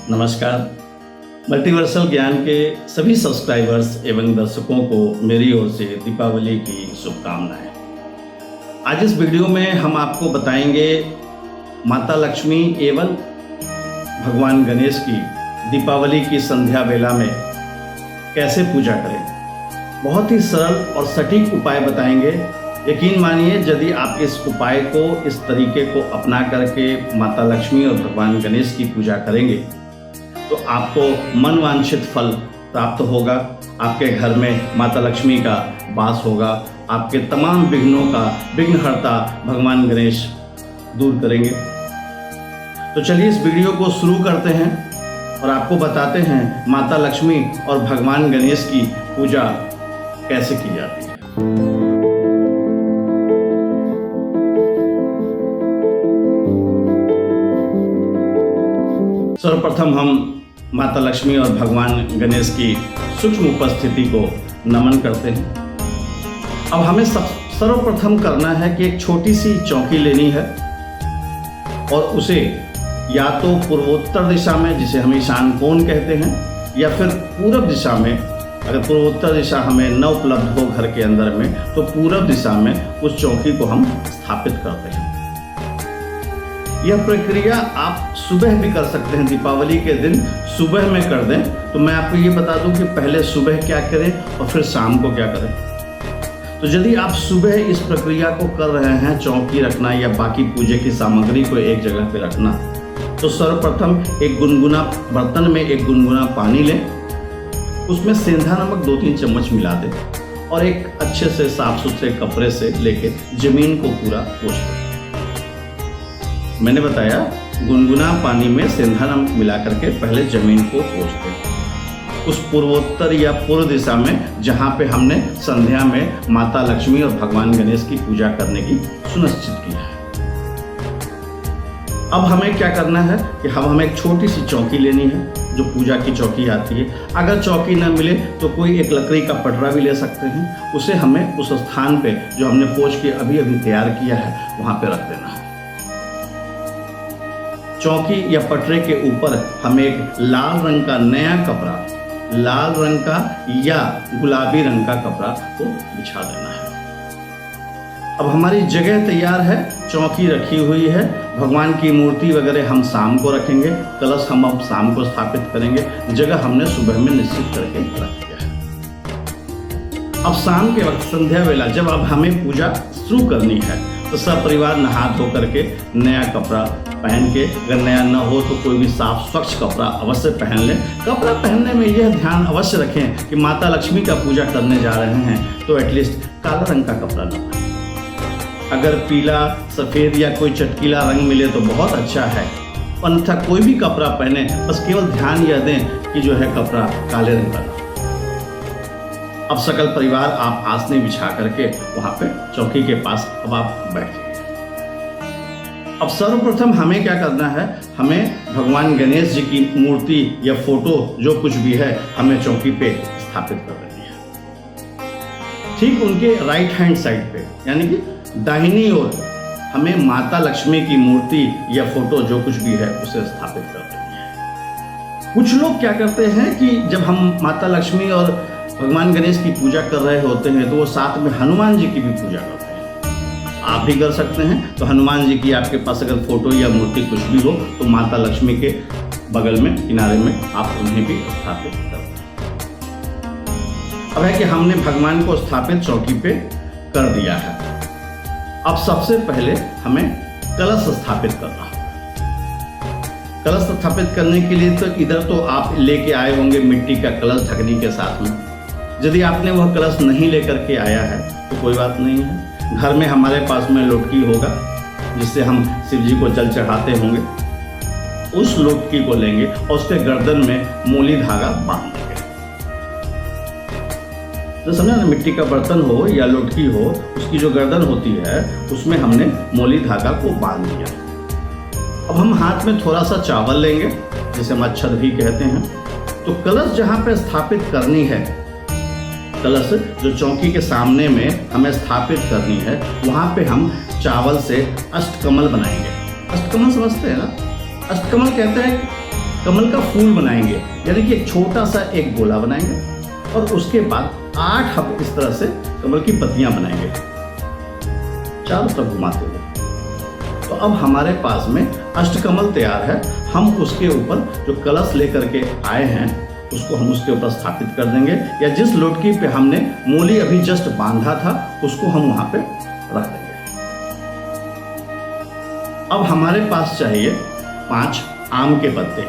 नमस्कार। मल्टीवर्सल ज्ञान के सभी सब्सक्राइबर्स एवं दर्शकों को मेरी ओर से दीपावली की शुभकामनाएं। आज इस वीडियो में हम आपको बताएंगे माता लक्ष्मी एवं भगवान गणेश की दीपावली की संध्या वेला में कैसे पूजा करें। बहुत ही सरल और सटीक उपाय बताएंगे। यकीन मानिए, यदि आप इस उपाय को, इस तरीके को अपना करके माता लक्ष्मी और भगवान गणेश की पूजा करेंगे तो आपको मनवांछित फल प्राप्त होगा। आपके घर में माता लक्ष्मी का वास होगा। आपके तमाम विघ्नों का विघ्नहर्ता भगवान गणेश दूर करेंगे। तो चलिए इस वीडियो को शुरू करते हैं और आपको बताते हैं माता लक्ष्मी और भगवान गणेश की पूजा कैसे की जाती है। सर्वप्रथम हम माता लक्ष्मी और भगवान गणेश की सूक्ष्म उपस्थिति को नमन करते हैं। अब हमें सर्वप्रथम करना है कि एक छोटी सी चौकी लेनी है और उसे या तो पूर्वोत्तर दिशा में, जिसे हम ईशान कोण कहते हैं, या फिर पूर्व दिशा में। अगर पूर्वोत्तर दिशा हमें न उपलब्ध हो घर के अंदर में तो पूर्व दिशा में उस चौकी को हम स्थापित करते हैं। यह प्रक्रिया आप सुबह भी कर सकते हैं। दीपावली के दिन सुबह में कर दें तो मैं आपको ये बता दूं कि पहले सुबह क्या करें और फिर शाम को क्या करें। तो यदि आप सुबह इस प्रक्रिया को कर रहे हैं, चौकी रखना या बाकी पूजे की सामग्री को एक जगह पे रखना, तो सर्वप्रथम एक गुनगुना बर्तन में एक गुनगुना पानी लें, उसमें सेंधा नमक 2-3 चम्मच मिला दें और एक अच्छे से साफ सुथरे कपड़े से लेके जमीन को पूरा पोंछ दें। मैंने बताया गुनगुना पानी में सेंधा नमक मिला करके पहले जमीन को पोंछ दें। उस पूर्वोत्तर या पूर्व दिशा में जहाँ पे हमने संध्या में माता लक्ष्मी और भगवान गणेश की पूजा करने की सुनिश्चित किया है। अब हमें क्या करना है कि हमें एक छोटी सी चौकी लेनी है, जो पूजा की चौकी आती है। अगर चौकी न मिले तो कोई एक लकड़ी का पटरा भी ले सकते हैं। उसे हमें उस स्थान पे जो हमने पोंछ के अभी तैयार किया है वहाँ पे रख देना है। चौकी या पटरे के ऊपर हमें एक लाल रंग का नया कपड़ा, लाल रंग का या गुलाबी रंग का कपड़ा को बिछा देना है। अब हमारी जगह तैयार है, चौकी रखी हुई है, भगवान की मूर्ति वगैरह हम शाम को रखेंगे, कलश हम अब शाम को स्थापित करेंगे। जगह हमने सुबह में निश्चित करके रख दिया है। अब शाम के वक्त संध्या वेला जब अब हमें पूजा शुरू करनी है तो सब परिवार नहा धो करके नया कपड़ा पहन के, अगर नया न हो तो कोई भी साफ स्वच्छ कपड़ा अवश्य पहन लें। कपड़ा पहनने में यह ध्यान अवश्य रखें कि माता लक्ष्मी का पूजा करने जा रहे हैं तो एटलीस्ट काला रंग का कपड़ा न पहनें। अगर पीला, सफ़ेद या कोई चटकीला रंग मिले तो बहुत अच्छा है, अन्यथा कोई भी कपड़ा पहने, बस केवल ध्यान यह दें कि जो है कपड़ा काले रंग का। अब सकल परिवार आप आसनी बिछा करके वहाँ पे चौकी के पास अब आप बैठिए। अब सर्वप्रथम हमें क्या करना है, हमें भगवान गणेश जी की मूर्ति या फोटो जो कुछ भी है हमें चौकी पे स्थापित कर देनी है। ठीक उनके राइट हैंड साइड पे, यानी कि दाहिनी ओर हमें माता लक्ष्मी की मूर्ति या फोटो जो कुछ भी है उसे स्थापित कर देनी है। कुछ लोग क्या करते हैं कि जब हम माता लक्ष्मी और भगवान गणेश की पूजा कर रहे होते हैं तो वो साथ में हनुमान जी की भी पूजा करते हैं। आप भी कर सकते हैं। तो हनुमान जी की आपके पास अगर फोटो या मूर्ति कुछ भी हो तो माता लक्ष्मी के बगल में, किनारे में आप उन्हें भी स्थापित कर दें। अब है कि हमने भगवान को स्थापित चौकी पे कर दिया है। अब सबसे पहले हमें कलश स्थापित करना होगा। कलश स्थापित करने के लिए तो इधर तो आप लेके आए होंगे मिट्टी का कलश ढकनी के साथ में। यदि आपने वह कलश नहीं लेकर के आया है तो कोई बात नहीं है। घर में हमारे पास में लोटकी होगा जिससे हम शिव जी को जल चढ़ाते होंगे। उस लोटकी को लेंगे और उसके गर्दन में मोली धागा बांध देंगे। तो समझा ना, मिट्टी का बर्तन हो या लोटकी हो, उसकी जो गर्दन होती है उसमें हमने मोली धागा को बांध दिया। अब हम हाथ में थोड़ा सा चावल लेंगे, जिसे हम अक्षत भी कहते हैं। तो कलश जहाँ पे स्थापित करनी है, कलश जो चौकी के सामने में हमें स्थापित करनी है, वहाँ पे हम चावल से अष्टकमल बनाएंगे। अष्टकमल समझते हैं ना? अष्टकमल कहते हैं कमल का फूल बनाएंगे, यानी कि एक छोटा सा एक गोला बनाएंगे और उसके बाद 8 हम इस तरह से कमल की पत्तियां बनाएंगे चारों तरफ घुमाते हुए। तो अब हमारे पास में अष्टकमल तैयार है। हम उसके ऊपर जो कलश लेकर के आए हैं उसको हम उसके ऊपर स्थापित कर देंगे, या जिस लोटकी पे हमने मूली अभी जस्ट बांधा था उसको हम वहां पे रख देंगे। अब हमारे पास चाहिए 5 आम के पत्ते,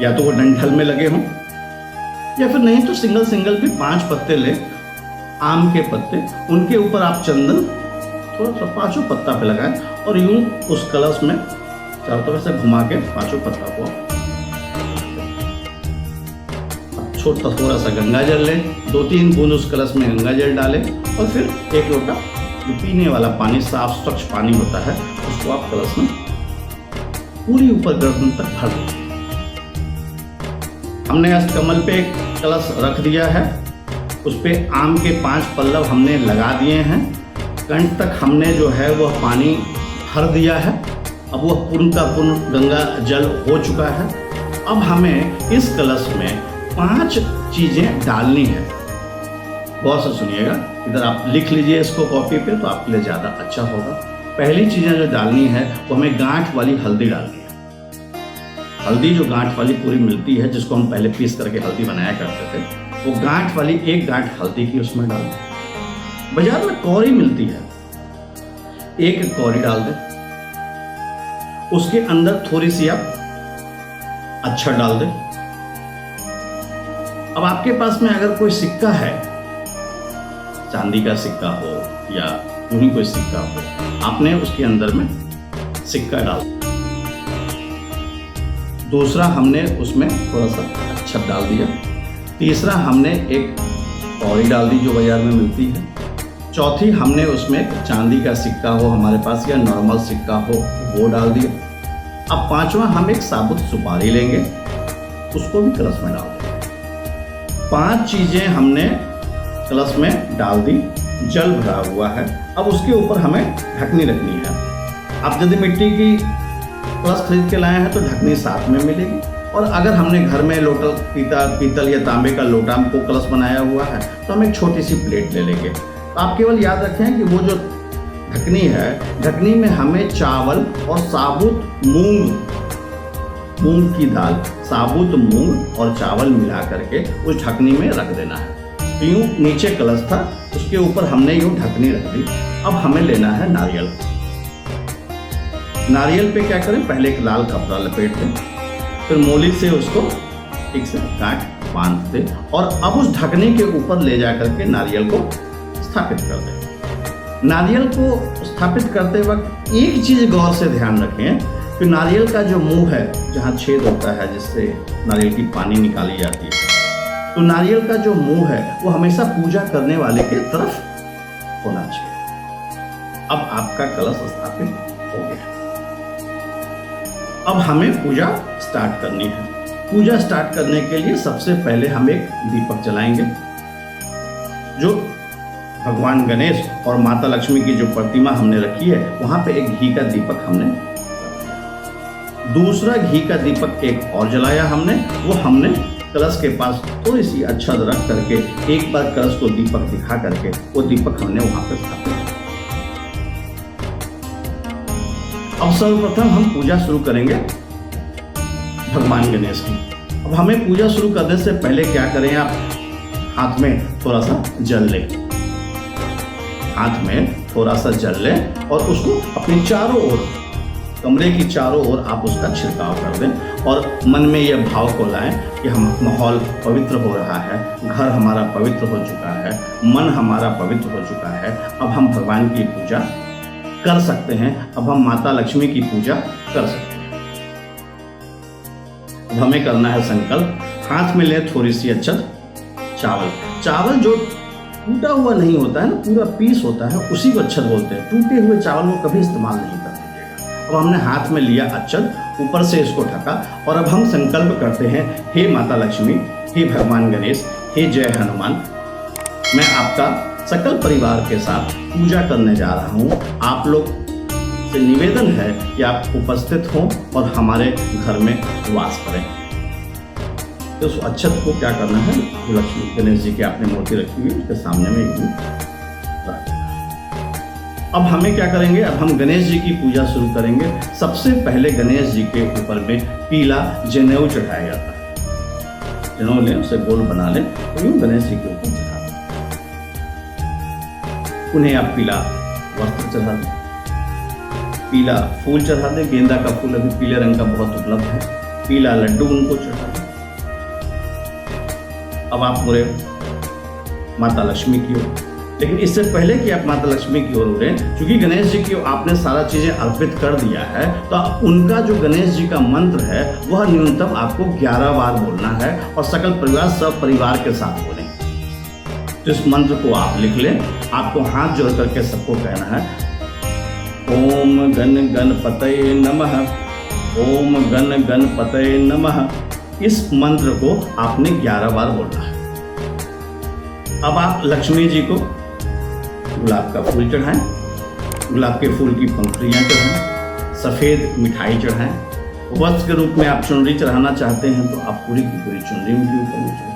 या तो वो डंठल में लगे हों या फिर नहीं तो सिंगल सिंगल भी 5 पत्ते ले, आम के पत्ते, उनके ऊपर आप चंदन थोड़ा सा 5 पत्ता पे लगाएं और यूं उस कलश में चारों तरफ से घुमा के 5 पत्ता को छोटा थोड़ा सा गंगा जल लें, 2-3 बूंद उस कलश में गंगा जल डालें और फिर 1 लोटा जो पीने वाला पानी, साफ स्वच्छ पानी होता है, उसको आप कलश में पूरी ऊपर गर्दन तक भर दें। हमने अष्टकमल पे एक कलश रख दिया है, उस पे आम के 5 पल्लव हमने लगा दिए हैं, कंठ तक हमने जो है वह पानी भर दिया है। अब वह पूर्ण का पूर्ण गंगा जल हो चुका है। अब हमें इस कलश में 5 चीजें डालनी है। गौर से सुनिएगा, इधर आप लिख लीजिए इसको कॉपी पे, तो आपके लिए ज़्यादा अच्छा होगा। पहली चीज़ें जो डालनी है वो हमें गांठ वाली हल्दी डालनी है। हल्दी जो गांठ वाली पूरी मिलती है, जिसको हम पहले पीस करके हल्दी बनाया करते थे, वो गांठ वाली 1 गांठ हल्दी की उसमें डाल दें। बाजार में कौड़ी मिलती है, 1 कौड़ी डाल दें। उसके अंदर थोड़ी सी आप अक्षत डाल दें। अब आपके पास में अगर कोई सिक्का है, चांदी का सिक्का हो या यूं ही कोई सिक्का हो, आपने उसके अंदर में सिक्का डाल। दूसरा हमने उसमें थोड़ा सा अक्षत डाल दिया। तीसरा हमने 1 कौड़ी डाल दी जो बाजार में मिलती है। चौथी हमने उसमें चांदी का सिक्का हो हमारे पास या नॉर्मल सिक्का हो वो डाल दिया। अब 5वां हम एक साबुत सुपारी लेंगे, उसको भी कलश में डाल देंगे। 5 चीजें हमने कलश में डाल दी, जल भरा हुआ है। अब उसके ऊपर हमें ढकनी रखनी है। आप यदि मिट्टी की कलश खरीद के लाए हैं तो ढकनी साथ में मिलेगी, और अगर हमने घर में लोटा पीतल या तांबे का लोटा को कलश बनाया हुआ है तो हम एक छोटी सी प्लेट ले लेंगे। तो आप केवल याद रखें कि वो जो ढकनी है, ढकनी में हमें चावल और साबुत मूंग की दाल, साबुत मूंग और चावल मिला करके उस ढकनी में रख देना है। यूं नीचे कलश था, उसके ऊपर हमने यूं ढकनी रख दी। अब हमें लेना है नारियल। नारियल पे क्या करें, पहले एक लाल कपड़ा लपेट दें, फिर मूली से उसको ठीक से गांठ बांध दें और अब उस ढकनी के ऊपर ले जाकर के नारियल को स्थापित कर दें। नारियल को स्थापित करते वक्त एक चीज गौर से ध्यान रखें कि नारियल का जो मुंह है, जहाँ छेद होता है जिससे नारियल की पानी निकाली जाती है, तो नारियल का जो मुंह है वो हमेशा पूजा करने वाले के तरफ होना चाहिए। अब आपका कलश स्थापित हो गया। अब हमें पूजा स्टार्ट करनी है। पूजा स्टार्ट करने के लिए सबसे पहले हम एक दीपक जलाएंगे, जो भगवान गणेश और माता लक्ष्मी की जो प्रतिमा हमने रखी है वहां पे एक घी का दीपक हमने, दूसरा घी का दीपक एक और जलाया हमने, वो हमने कलश के पास थोड़ी सी अक्षत रख करके एक बार कलश को दीपक दिखा करके वो दीपक हमने वहां पर स्थापित। अब सर्वप्रथम हम पूजा शुरू करेंगे भगवान गणेश की। अब हमें पूजा शुरू करने से पहले क्या करें, आप हाथ में थोड़ा सा जल लें, हाथ में थोड़ा सा जल लें और उसको अपनी चारों ओर, कमरे की चारों ओर आप उसका छिड़काव कर दें और मन में यह भाव को लाएं कि हम माहौल पवित्र हो रहा है, घर हमारा पवित्र हो चुका है, मन हमारा पवित्र हो चुका है। अब हम भगवान की पूजा कर सकते हैं, अब हम माता लक्ष्मी की पूजा कर सकते हैं। अब हमें करना है संकल्प। हाथ में ले थोड़ी सी अक्षत, चावल जो टूटा हुआ नहीं होता है ना, पूरा पीस होता है, उसी को अक्षत बोलते हैं। टूटे हुए चावल को कभी इस्तेमाल नहीं कर दीजिएगा। अब हमने हाथ में लिया अक्षत, ऊपर से इसको ढका और अब हम संकल्प करते हैं, हे माता लक्ष्मी, हे भगवान गणेश, हे जय हनुमान, मैं आपका सकल परिवार के साथ पूजा करने जा रहा हूँ। आप लोग से निवेदन है कि आप उपस्थित हों और हमारे घर में वास करें। तो उस अक्षत को क्या करना है, जो लक्ष्मी गणेश जी की आपने मूर्ति रखी हुई उसके सामने में यूं रख देना। अब हमें क्या करेंगे, अब हम गणेश जी की पूजा शुरू करेंगे। सबसे पहले गणेश जी के ऊपर में पीला जनेऊ चढ़ाया जाता है। जनेऊ लें, उसे गोल बना लें और यूं गणेश जी के ऊपर चढ़ा दें। उन्हें आप पीला वस्त्र चढ़ा दें, पीला फूल चढ़ा दें। गेंदा का फूल अभी पीले रंग का बहुत उपलब्ध है। पीला लड्डू उनको चढ़ा दें। अब आप मुड़े माता लक्ष्मी की ओर, लेकिन इससे पहले कि आप माता लक्ष्मी की ओर उड़ें, क्योंकि गणेश जी की आपने सारा चीजें अर्पित कर दिया है, तो उनका जो गणेश जी का मंत्र है वह न्यूनतम आपको 11 बार बोलना है और सकल परिवार सब परिवार के साथ बोलें। तो इस मंत्र को आप लिख लें। आपको हाथ जोड़ करके सबको कहना है, ओम गण गणपतये नमः, ओम गण गणपतये नमः। इस मंत्र को आपने 11 बार बोलना है। अब आप लक्ष्मी जी को गुलाब का फूल चढ़ाएं, गुलाब के फूल की पंखुड़ियाँ चढ़ाएं, सफ़ेद मिठाई चढ़ाएं। वस्त्र के रूप में आप चुनरी चढ़ाना चाहते हैं तो आप पूरी की पूरी चुनरी उनके ऊपर में चढ़ाएं।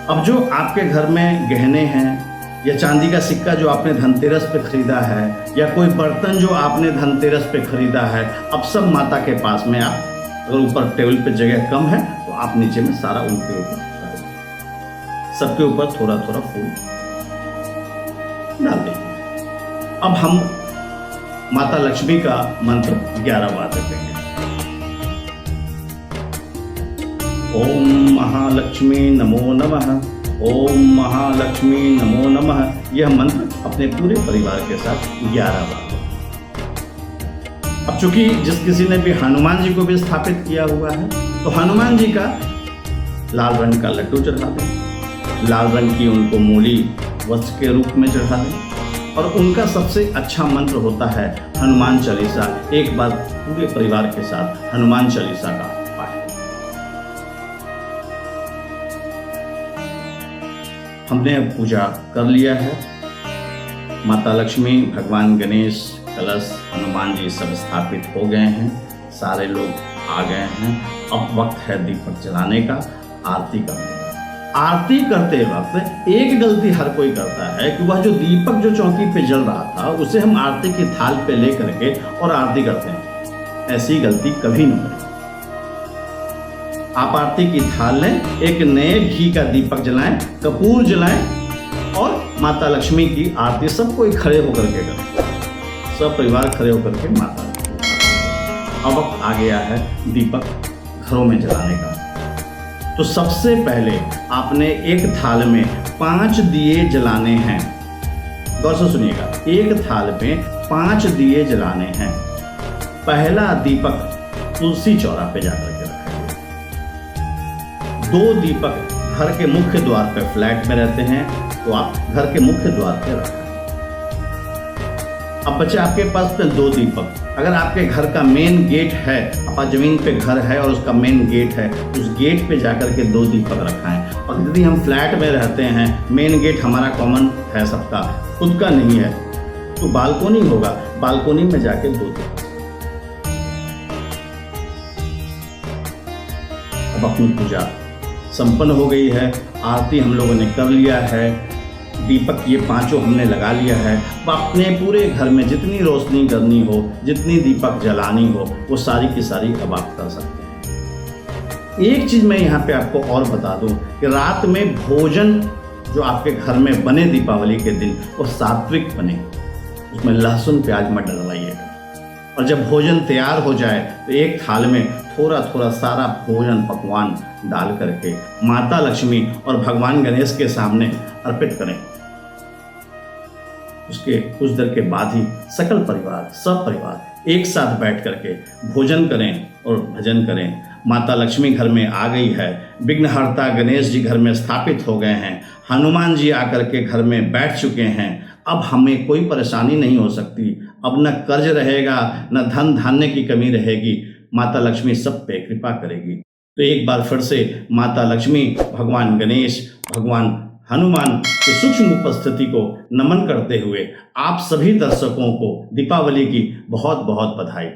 अब जो आपके घर में गहने हैं या चांदी का सिक्का जो आपने धनतेरस पे खरीदा है या कोई बर्तन जो आपने धनतेरस पे खरीदा है, अब सब माता के पास में आप, अगर ऊपर टेबल पे जगह कम है तो आप नीचे में सारा उनके ऊपर, सबके ऊपर थोड़ा थोड़ा फूल डाल देंगे। अब हम माता लक्ष्मी का मंत्र 11 बार रखेंगे। ओम महालक्ष्मी नमो नमः, ओम महालक्ष्मी नमो नमः। यह मंत्र अपने पूरे परिवार के साथ 11 बार। अब चूंकि जिस किसी ने भी हनुमान जी को भी स्थापित किया हुआ है, तो हनुमान जी का लाल रंग का लड्डू चढ़ा दें, लाल रंग की उनको मूली वस्त्र के रूप में चढ़ा दें। और उनका सबसे अच्छा मंत्र होता है हनुमान चालीसा। एक बार पूरे परिवार के साथ हनुमान चालीसा का पाठ। हमने अब पूजा कर लिया है। माता लक्ष्मी, भगवान गणेश, कलश, हनुमान जी सब स्थापित हो गए हैं। सारे लोग आ गए हैं। अब वक्त है दीपक जलाने का, आरती करने का। आरती करते वक्त एक गलती हर कोई करता है कि वह जो दीपक जो चौकी पे जल रहा था उसे हम आरती की थाल पे ले करके और आरती करते हैं। ऐसी गलती कभी न करें। आप आरती की थाल लें, एक नए घी का दीपक जलाएं, कपूर जलाएं और माता लक्ष्मी की आरती सब कोई खड़े होकर के करें। सब परिवार खड़े होकर के माता। अब वक्त आ गया है दीपक घरों में जलाने का। तो सबसे पहले आपने एक थाल में 5 दिए जलाने हैं। गौर से सुनिएगा, एक थाल में 5 दिए जलाने हैं। पहला दीपक तुलसी चौरा पे जाकर के रखेंगे। 2 दीपक घर के मुख्य द्वार पे, फ्लैट में रहते हैं तो आप घर के मुख्य द्वार पे रखें। अब बच्चे आपके पास 2 दीपक, अगर आपके घर का मेन गेट है, आपका जमीन पे घर है और उसका मेन गेट है, उस गेट पे जाकर के 2 दीपक रखाएं। और यदि हम फ्लैट में रहते हैं, मेन गेट हमारा कॉमन है, सबका खुद का नहीं है, तो बालकोनी होगा, बालकोनी में जाके 2 दीपक। अब अपनी पूजा संपन्न हो गई है। आरती हम लोगों ने कर लिया है। दीपक ये 5 हमने लगा लिया है। अब अपने पूरे घर में जितनी रोशनी करनी हो, जितनी दीपक जलानी हो, वो सारी की सारी अब आप कर सकते हैं। एक चीज़ मैं यहाँ पे आपको और बता दूँ कि रात में भोजन जो आपके घर में बने दीपावली के दिन, वो सात्विक बने। उसमें लहसुन प्याज मत डलवाइएगा। और जब भोजन तैयार हो जाए तो एक थाल में थोड़ा थोड़ा सारा भोजन पकवान डाल करके माता लक्ष्मी और भगवान गणेश के सामने अर्पित करें। उसके कुछ देर के बाद ही सकल परिवार, सब परिवार एक साथ बैठ करके भोजन करें और भजन करें। माता लक्ष्मी घर में आ गई है, विघ्नहर्ता गणेश जी घर में स्थापित हो गए हैं, हनुमान जी आकर के घर में बैठ चुके हैं। अब हमें कोई परेशानी नहीं हो सकती। अब न कर्ज रहेगा, न धन धान्य की कमी रहेगी। माता लक्ष्मी सब पे कृपा करेगी। तो एक बार फिर से माता लक्ष्मी, भगवान गणेश, भगवान हनुमान की सूक्ष्म उपस्थिति को नमन करते हुए आप सभी दर्शकों को दीपावली की बहुत बहुत बधाई।